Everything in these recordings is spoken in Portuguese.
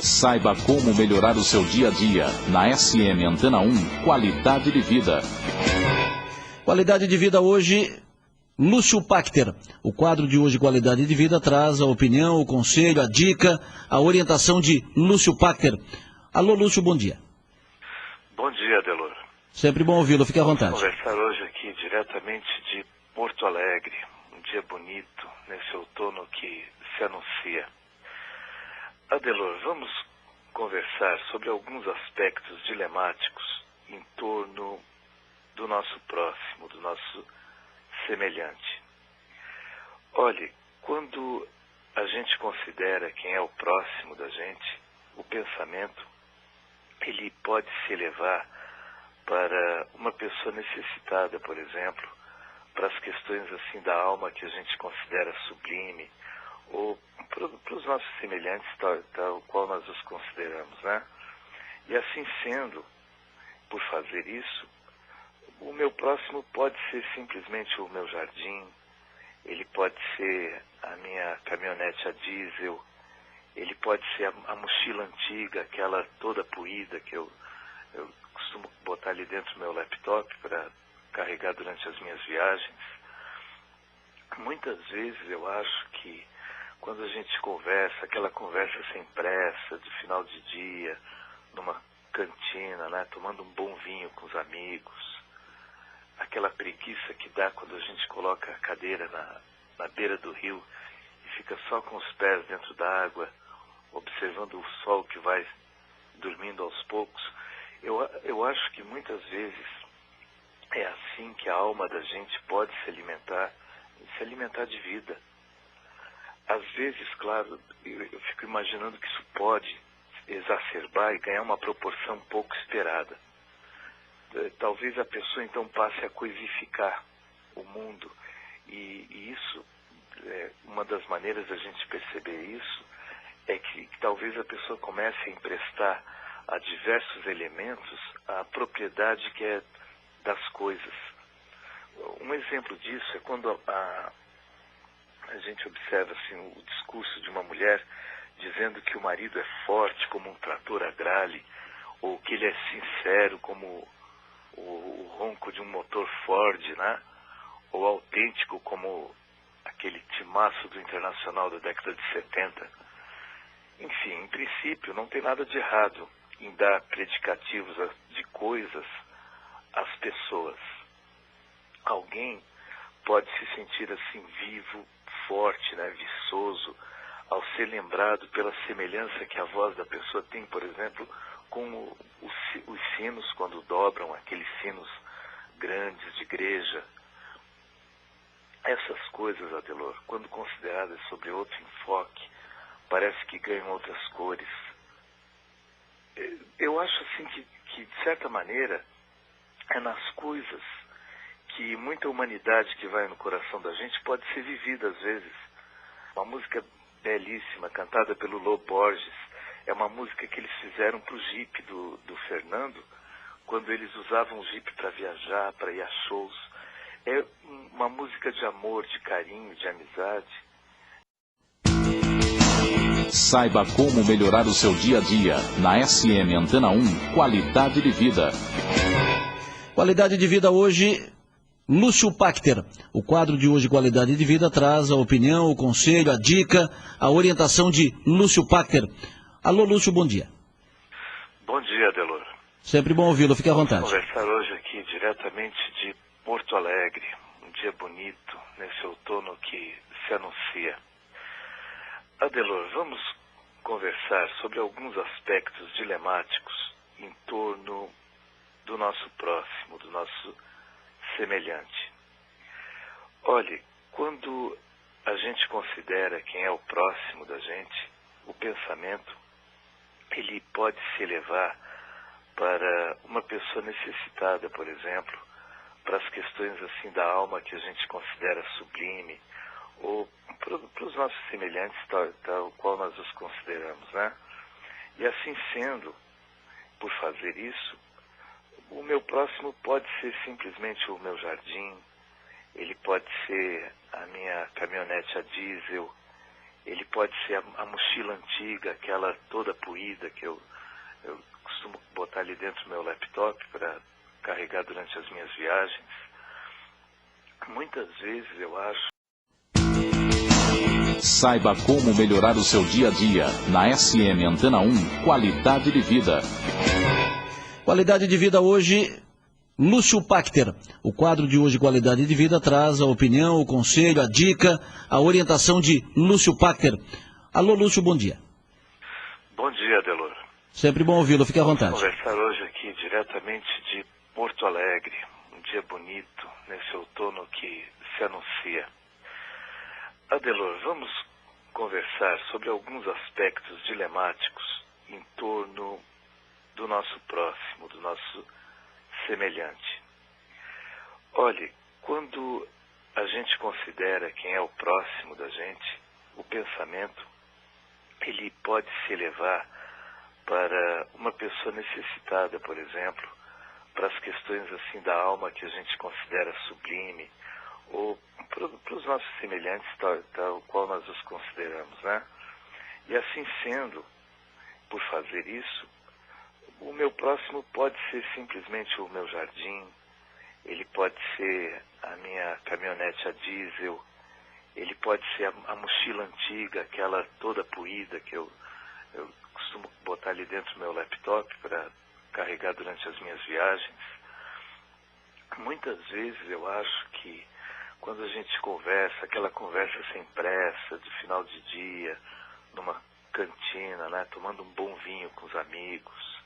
Saiba como melhorar o seu dia a dia. Na SM Antena 1, qualidade de vida. Qualidade de vida hoje, Lúcio Pachter. O quadro de hoje, Qualidade de Vida, traz a opinião, o conselho, a dica, a orientação de Lúcio Pachter. Alô, Lúcio, bom dia. Bom dia, Adelor. Sempre bom ouvi-lo, fique à vontade. Vamos conversar hoje aqui diretamente de Porto Alegre. Um dia bonito, nesse outono que se anuncia. Adelor, vamos conversar sobre alguns aspectos dilemáticos em torno do nosso próximo, do nosso semelhante. Olhe, quando a gente considera quem é o próximo da gente, o pensamento, ele pode se elevar para uma pessoa necessitada, por exemplo, para as questões assim da alma que a gente considera sublime, ou para os nossos semelhantes, tal qual nós os consideramos, né? E assim sendo, por fazer isso, o meu próximo pode ser simplesmente o meu jardim, ele pode ser a minha caminhonete a diesel, ele pode ser a mochila antiga, aquela toda poída que eu costumo botar ali dentro do meu laptop para carregar durante as minhas viagens. Muitas vezes eu acho que quando a gente conversa, aquela conversa sem pressa, de final de dia, numa cantina, né, tomando um bom vinho com os amigos, aquela preguiça que dá quando a gente coloca a cadeira na beira do rio e fica só com os pés dentro da água, observando o sol que vai dormindo aos poucos, eu acho que muitas vezes é assim que a alma da gente pode se alimentar de vida. Às vezes, claro, eu fico imaginando que isso pode exacerbar e ganhar uma proporção pouco esperada. Talvez a pessoa então passe a coisificar o mundo, e isso, uma das maneiras da gente perceber isso, é que talvez a pessoa comece a emprestar a diversos elementos a propriedade que é das coisas. Um exemplo disso é quando a gente observa assim, o discurso de uma mulher dizendo que o marido é forte como um trator agrale, ou que ele é sincero como o ronco de um motor Ford, né? Ou autêntico como aquele timaço do Internacional da década de 70. Enfim, em princípio, não tem nada de errado em dar predicativos de coisas às pessoas. Alguém pode se sentir assim vivo, forte, né, viçoso, ao ser lembrado pela semelhança que a voz da pessoa tem, por exemplo, com os sinos quando dobram, aqueles sinos grandes de igreja. Essas coisas, Adelor, quando consideradas sobre outro enfoque, parece que ganham outras cores. Eu acho assim que de certa maneira, é nas coisas que muita humanidade que vai no coração da gente pode ser vivida às vezes. Uma música belíssima, cantada pelo Lô Borges, é uma música que eles fizeram para o Jeep do Fernando, quando eles usavam o Jeep para viajar, para ir a shows. É uma música de amor, de carinho, de amizade. Saiba como melhorar o seu dia a dia. Na SM Antena 1, qualidade de vida. Qualidade de vida hoje, Lúcio Pachter. O quadro de hoje, Qualidade de Vida, traz a opinião, o conselho, a dica, a orientação de Lúcio Pachter. Alô, Lúcio, bom dia. Bom dia, Adelor. Sempre bom ouvi-lo, fique à vontade. Vamos conversar hoje aqui diretamente de Porto Alegre. Um dia bonito, nesse outono que se anuncia. Adelor, vamos conversar sobre alguns aspectos dilemáticos em torno do nosso próximo, do nosso semelhante. Olhe, quando a gente considera quem é o próximo da gente, o pensamento, ele pode se elevar para uma pessoa necessitada, por exemplo, para as questões assim da alma que a gente considera sublime, ou para os nossos semelhantes, tal qual nós os consideramos, né? E assim sendo, por fazer isso, o meu próximo pode ser simplesmente o meu jardim, ele pode ser a minha caminhonete a diesel, ele pode ser a mochila antiga, aquela toda poída que eu costumo botar ali dentro do meu laptop para carregar durante as minhas viagens. Muitas vezes eu acho. Saiba como melhorar o seu dia a dia. Na SM Antena 1, qualidade de vida. Qualidade de vida hoje, Lúcio Pachter. O quadro de hoje, Qualidade de Vida, traz a opinião, o conselho, a dica, a orientação de Lúcio Pachter. Alô, Lúcio, bom dia. Bom dia, Adelor. Sempre bom ouvi-lo, fique à vontade. Vamos conversar hoje aqui diretamente de Porto Alegre. Um dia bonito, nesse outono que se anuncia. Adelor, vamos conversar sobre alguns aspectos dilemáticos em torno do nosso próximo, do nosso semelhante. Olhe, quando a gente considera quem é o próximo da gente, o pensamento, ele pode se elevar para uma pessoa necessitada, por exemplo, para as questões assim da alma que a gente considera sublime, ou para os nossos semelhantes, tal qual nós os consideramos, né? E assim sendo, por fazer isso, o meu próximo pode ser simplesmente o meu jardim, ele pode ser a minha caminhonete a diesel, ele pode ser a mochila antiga, aquela toda poída que eu costumo botar ali dentro do meu laptop para carregar durante as minhas viagens. Muitas vezes eu acho que quando a gente conversa, aquela conversa sem pressa, de final de dia, numa cantina, né, tomando um bom vinho com os amigos,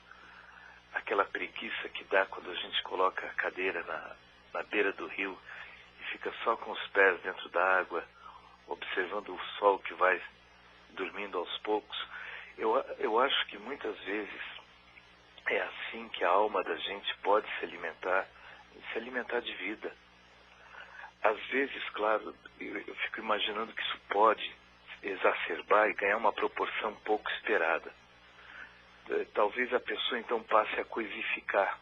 aquela preguiça que dá quando a gente coloca a cadeira na beira do rio e fica só com os pés dentro da água, observando o sol que vai dormindo aos poucos. Eu acho que muitas vezes é assim que a alma da gente pode se alimentar de vida. Às vezes, claro, eu fico imaginando que isso pode exacerbar e ganhar uma proporção pouco esperada. Talvez a pessoa então passe a coisificar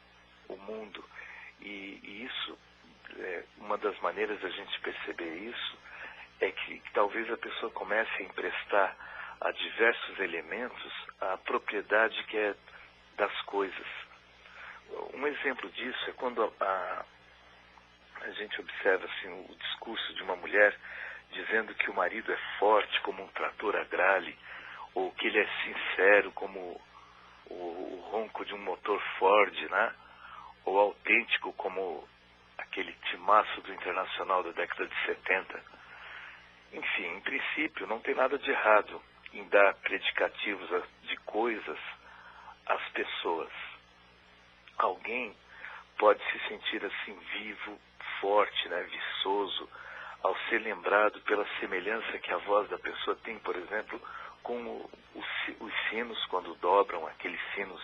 o mundo, e isso, uma das maneiras da gente perceber isso é que talvez a pessoa comece a emprestar a diversos elementos a propriedade que é das coisas. Um exemplo disso é quando a gente observa assim, o discurso de uma mulher dizendo que o marido é forte como um trator agrale, ou que ele é sincero como o ronco de um motor Ford, né? Ou autêntico como aquele timaço do Internacional da década de 70. Enfim, em princípio, não tem nada de errado em dar predicativos de coisas às pessoas. Alguém pode se sentir assim vivo, forte, né, viçoso, ao ser lembrado pela semelhança que a voz da pessoa tem, por exemplo, com os sinos quando dobram, aqueles sinos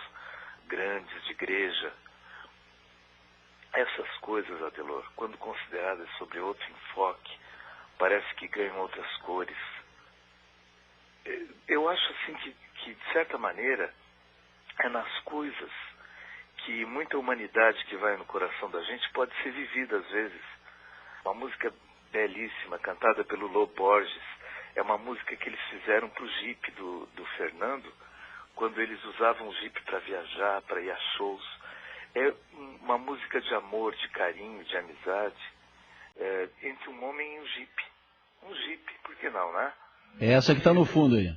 grandes de igreja. Essas coisas, Adelor, quando consideradas sobre outro enfoque, parece que ganham outras cores. Eu acho assim que de certa maneira, é nas coisas que muita humanidade que vai no coração da gente pode ser vivida às vezes. Uma música belíssima, cantada pelo Lô Borges, é uma música que eles fizeram para o Jeep do Fernando, quando eles usavam o Jeep para viajar, para ir a shows. É uma música de amor, de carinho, de amizade, entre um homem e um Jeep. Um Jeep, por que não, né? É essa que está no fundo aí.